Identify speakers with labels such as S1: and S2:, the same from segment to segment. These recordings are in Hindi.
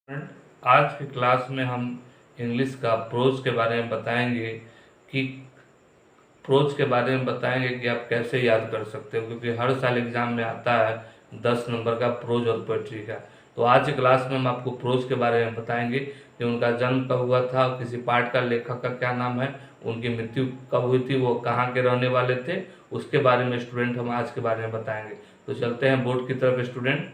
S1: फ्रेंड, आज की क्लास में हम इंग्लिश का प्रोज के बारे में बताएंगे कि आप कैसे याद कर सकते हो, क्योंकि हर साल एग्जाम में आता है 10 नंबर का प्रोज और पोएट्री का। तो आज की क्लास में हम आपको प्रोज के बारे में बताएंगे कि उनका जन्म कब हुआ था, किसी पाठ का लेखक का क्या नाम है, उनकी मृत्यु कब हुई थी, वो कहाँ के रहने वाले थे, उसके बारे में स्टूडेंट हम आज के बारे में बताएंगे। तो चलते हैं बोर्ड की तरफ स्टूडेंट।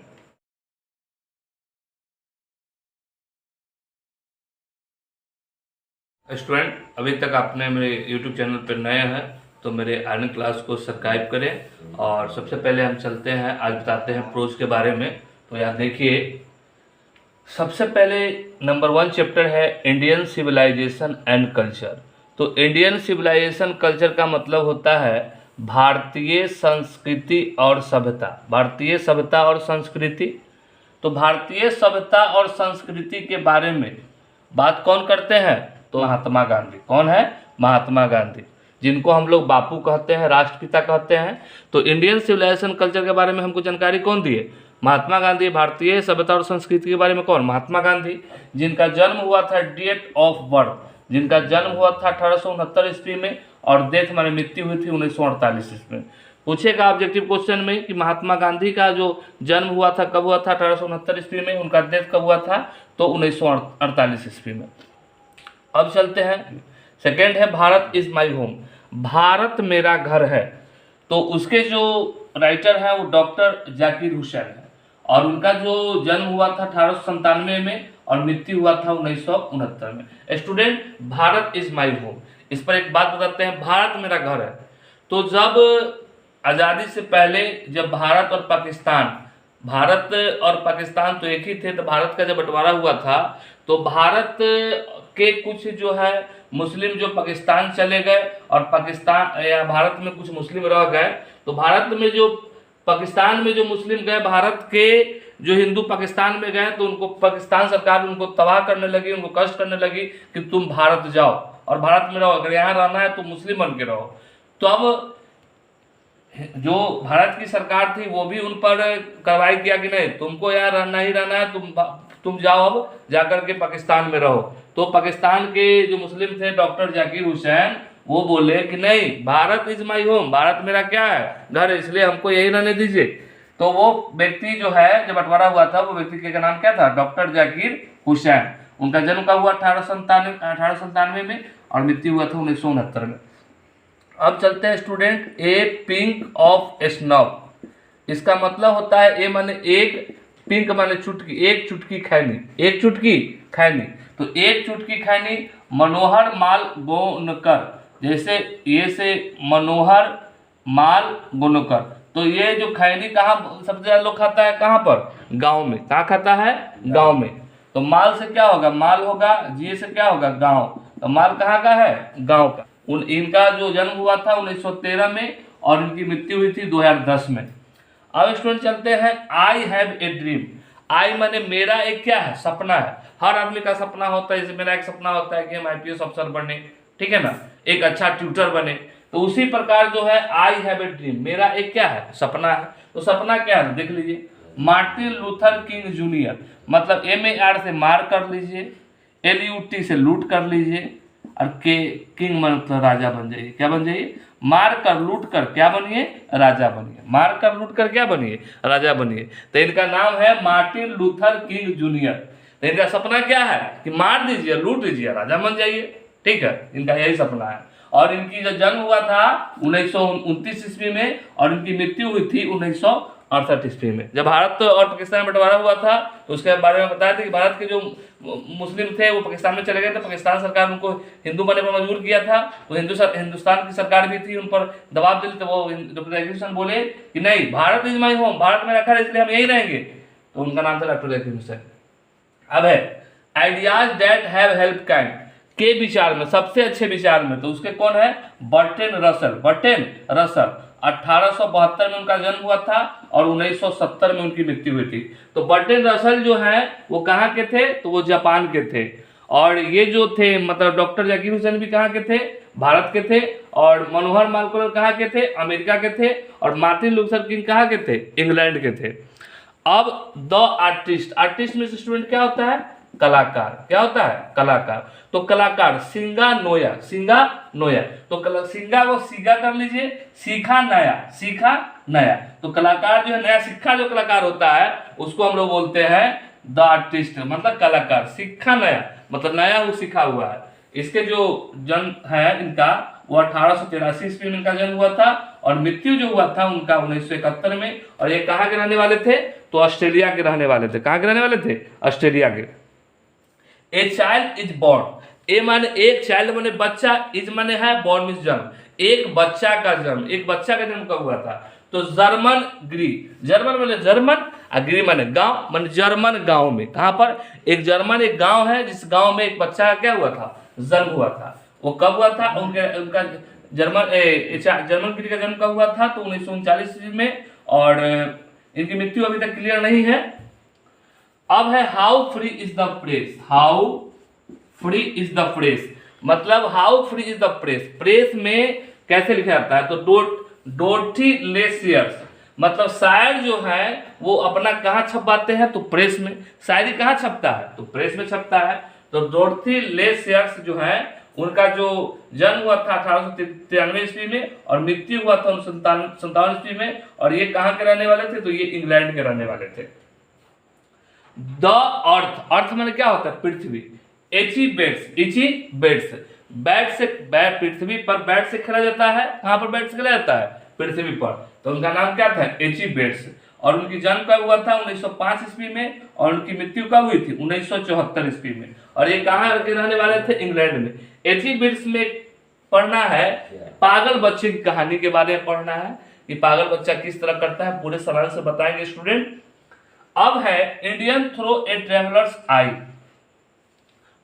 S1: स्टूडेंट, अभी तक आपने मेरे यूट्यूब चैनल पर नए हैं तो मेरे अन्य क्लास को सब्सक्राइब करें। और सबसे पहले हम चलते हैं, आज बताते हैं प्रोज के बारे में। तो यहाँ देखिए, सबसे पहले नंबर 1 चैप्टर है इंडियन सिविलाइजेशन एंड कल्चर। तो इंडियन सिविलाइजेशन कल्चर का मतलब होता है भारतीय संस्कृति और सभ्यता। भारतीय सभ्यता और संस्कृति। तो भारतीय सभ्यता और संस्कृति के बारे में बात कौन करते हैं? तो महात्मा गांधी। कौन है? महात्मा गांधी, जिनको हम लोग बापू कहते हैं, राष्ट्रपिता कहते हैं। तो इंडियन सिविलाइजेशन कल्चर के बारे में हमको जानकारी कौन दिए? महात्मा गांधी। भारतीय सभ्यता और संस्कृति के बारे में कौन? महात्मा गांधी, जिनका जन्म हुआ था, डेट ऑफ बर्थ, जिनका जन्म हुआ था 1869 ईस्वी में और डेथ माने मृत्यु हुई थी 1948 ईस्वी में। पूछेगा ऑब्जेक्टिव क्वेश्चन में कि महात्मा गांधी का जो जन्म हुआ था कब हुआ था? 1869 ईस्वी में। उनका डेथ कब हुआ था? तो 1948 ईस्वी में। अब चलते हैं, सेकेंड है Bharat is my home. Bharat मेरा घर है। तो उसके जो राइटर हैं वो डॉक्टर जाकिर हुसैन है और उनका जो जन्म हुआ था 1897 में और मृत्यु हुआ था 1969 में। Student, Bharat is my home, इस पर एक बात बताते हैं। भारत मेरा घर है। तो जब आज़ादी से पहले जब भारत और पाकिस्तान तो एक ही थे, तो भारत का जब बंटवारा हुआ था तो भारत के कुछ जो है मुस्लिम जो पाकिस्तान चले गए और पाकिस्तान या भारत में कुछ मुस्लिम रह गए। तो भारत में जो पाकिस्तान में जो मुस्लिम गए, भारत के जो हिंदू पाकिस्तान में गए, तो उनको पाकिस्तान सरकार उनको तबाह करने लगी, उनको कष्ट करने लगी कि तुम भारत जाओ और भारत में रहो, अगर यहाँ रहना है तो मुस्लिम बन के रहो। तो अब जो भारत की सरकार थी वो भी उन पर कार्रवाई किया कि नहीं, तुमको यहाँ रहना ही रहना है, तुम जाओ, अब जाकर के पाकिस्तान में रहो। तो पाकिस्तान के जो मुस्लिम थे डॉक्टर जाकिर हुसैन, वो बोले कि नहीं, Bharat is my home, Bharat मेरा क्या है? घर है, इसलिए हमको यही रहने दीजिए। तो वो व्यक्ति जो है, जब बंटवारा हुआ था, वो व्यक्ति के नाम क्या था? डॉक्टर जाकिर हुसैन। उनका जन्म कब हुआ? 1897 में और मृत्यु हुआ था 1969 में। अब चलते हैं स्टूडेंट, ए पिंक ऑफ स्नॉप। इसका मतलब होता है, ए माने एक, पिंक माने चुटकी, एक चुटकी खैनी, एक चुटकी खैनी। तो एक चुटकी खैनी मनोहर माल गोनकर, जैसे ये से मनोहर माल गोनकर। तो ये जो खैनी कहाँ सबसे ज्यादा लोग खाता है? कहाँ पर? गांव में। कहाँ खाता है? गांव में। तो माल से क्या होगा? माल होगा, जी से क्या होगा? गांव। तो माल कहाँ का है? गांव का। इनका जो जन्म हुआ था 1913 में और इनकी मृत्यु हुई थी 2010 में। अब स्टूडेंट चलते हैं, आई हैव ए ड्रीम। आई माने मेरा एक क्या है? सपना है। हर आदमी का सपना होता है, जैसे मेरा एक सपना होता है कि हम IPS अफसर बने, ठीक है ना, एक अच्छा ट्यूटर बने। तो उसी प्रकार जो है आई हैव ए ड्रीम, मेरा एक क्या है? सपना है। तो सपना क्या है? देख लीजिए, मार्टिन लूथर किंग जूनियर, मतलब MAR से मार कर लीजिए, LUT से लूट कर लीजिए, और के किंग मतलब राजा बन जाइए। क्या बन जाइए? मार कर लूट कर क्या बनिए? राजा बनिए। मार कर लूट कर क्या बनिए? राजा बनिए। तो इनका नाम है मार्टिन लूथर किंग जूनियर। तो इनका सपना क्या है? कि मार दीजिए, लूट दीजिए, राजा बन जाइए। ठीक है, इनका यही सपना है। और इनकी जो जन्म हुआ था 1929 ईस्वी में और इनकी मृत्यु हुई थी 1968 ईस्वी में। जब भारत और पाकिस्तान में बंटवारा हुआ था तो उसके बारे में बताया था कि भारत के जो मुस्लिम थे वो पाकिस्तान में चले गए थे, पाकिस्तान सरकार उनको हिंदू बनने पर मजबूर किया था। तो हिंदुस्तान की सरकार भी थी, उन पर दबाव दिले, तो वो डॉक्टर जाकिर हुसैन बोले कि नहीं, Bharat is my home, Bharat मेरा घर है, इसलिए हम यही रहेंगे। तो उनका नाम था डॉक्टर जाकिर हुसैन। अब है ideas that have help kind, के विचार में, सबसे अच्छे विचार में, तो उसके कौन है? Burton Russell. बर्टन रसल 1872 में उनका जन्म हुआ था और 1970 में उनकी मृत्यु हुई थी। तो बर्टन रसल जो है वो कहाँ के थे? तो वो जापान के थे। और ये जो थे, मतलब डॉक्टर जाकिर हुसैन भी कहाँ के थे? भारत के थे। और मनोहर मालकोर कहाँ के थे? अमेरिका के थे। और मार्टिन लूथर किंग कहाँ के थे? इंग्लैंड के थे। अब द आर्टिस्ट, आर्टिस्ट में स्टूडेंट क्या होता है? कलाकार। क्या होता है? कलाकार। तो कलाकार सिंगा नोया, सिंगा नोया। तो सिंगा को सीगा कर लीजिए, सीखा नया, सीखा नया। तो कलाकार जो है नया सीखा जो कलाकार होता है उसको हम लोग बोलते हैं द आर्टिस्ट, मतलब कलाकार। सीखा नया मतलब नया वो सीखा हुआ है। इसके जो जन्म है इनका वो 1883 ईस्वी में इनका जन्म हुआ था और मृत्यु जो हुआ था उनका 1971 में। और ये कहाँ के रहने वाले थे? तो ऑस्ट्रेलिया के रहने वाले थे। कहाँ के रहने वाले थे? ऑस्ट्रेलिया के। ए चाइल्ड इज बॉर्न, ए माने एक, चाइल्ड माने बच्चा, इज माने है, बॉर्न मीन्स जन्म। एक बच्चा का जन्म, एक बच्चा का जन्म कब हुआ था? तो जर्मन ग्री, जर्मन माने जर्मन, अग्री माने गांव, माने जर्मन गांव में। कहां पर? एक जर्मन एक गांव है जिस गांव में एक बच्चा का क्या हुआ था? जन्म हुआ था। वो कब हुआ था? उनका जर्मन ग्री का जन्म कब हुआ था? तो 1939 ईस्वी में। और इनकी मृत्यु अभी तक क्लियर नहीं है। अब है how free is the press, how free is the press मतलब how free is the press, press में कैसे लिखा जाता है? तो डोर्थी लेसियर्स मतलब शायर जो है वो अपना कहाँ छपवाते हैं? तो प्रेस में। शायरी कहाँ छपता है? तो प्रेस में छपता है। तो डोर्थी लेसियर्स जो है उनका जो जन्म हुआ था 1893 ईस्वी में और मृत्यु हुआ था 1957 ईस्वी में। और ये कहाँ के रहने वाले थे? तो ये इंग्लैंड के रहने वाले थे। द अर्थ, अर्थ माने क्या होता है? पृथ्वी। एची बेड्स, बैट से बैट, पृथ्वी पर बैट से खेला जाता है। कहां पर बैट से खेला जाता है? पृथ्वी पर। तो उनका नाम क्या था? Aichi beds. और उनकी जन्म कब हुआ था? 1905 ईस्वी में। और उनकी मृत्यु कब हुई थी? 1974 ईस्वी में। और ये कहाँ के रहने वाले थे? इंग्लैंड में। एची बेड्स में पढ़ना है पागल बच्चे की कहानी के बारे में पढ़ना है कि पागल बच्चा किस तरह करता है, पूरे सवाल से बताएंगे स्टूडेंट। अब है इंडियन थ्रो ए ट्रेवलर्स आई,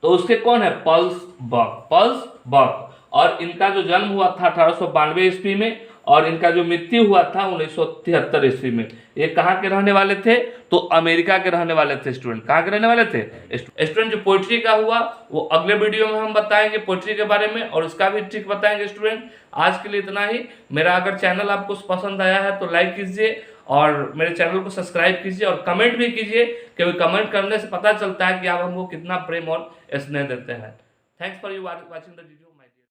S1: तो उसके कौन है? पल्स बक, पल्स बक। और इनका जो जन्म हुआ था 1892 ईस्वी में और इनका जो मृत्यु हुआ था 1973 ईस्वी में। ये कहाँ के रहने वाले थे? तो अमेरिका के रहने वाले थे स्टूडेंट। कहाँ के रहने वाले थे स्टूडेंट? जो पोइट्री का हुआ वो अगले वीडियो में हम बताएंगे पोइट्री के बारे में और उसका भी ट्रिक बताएंगे स्टूडेंट। आज के लिए इतना ही। मेरा अगर चैनल आपको पसंद आया है तो लाइक कीजिए और मेरे चैनल को सब्सक्राइब कीजिए और कमेंट भी कीजिए, क्योंकि कमेंट करने से पता चलता है कि आप हमको कितना प्रेम और स्नेह देते हैं। Thanks for you watching the video.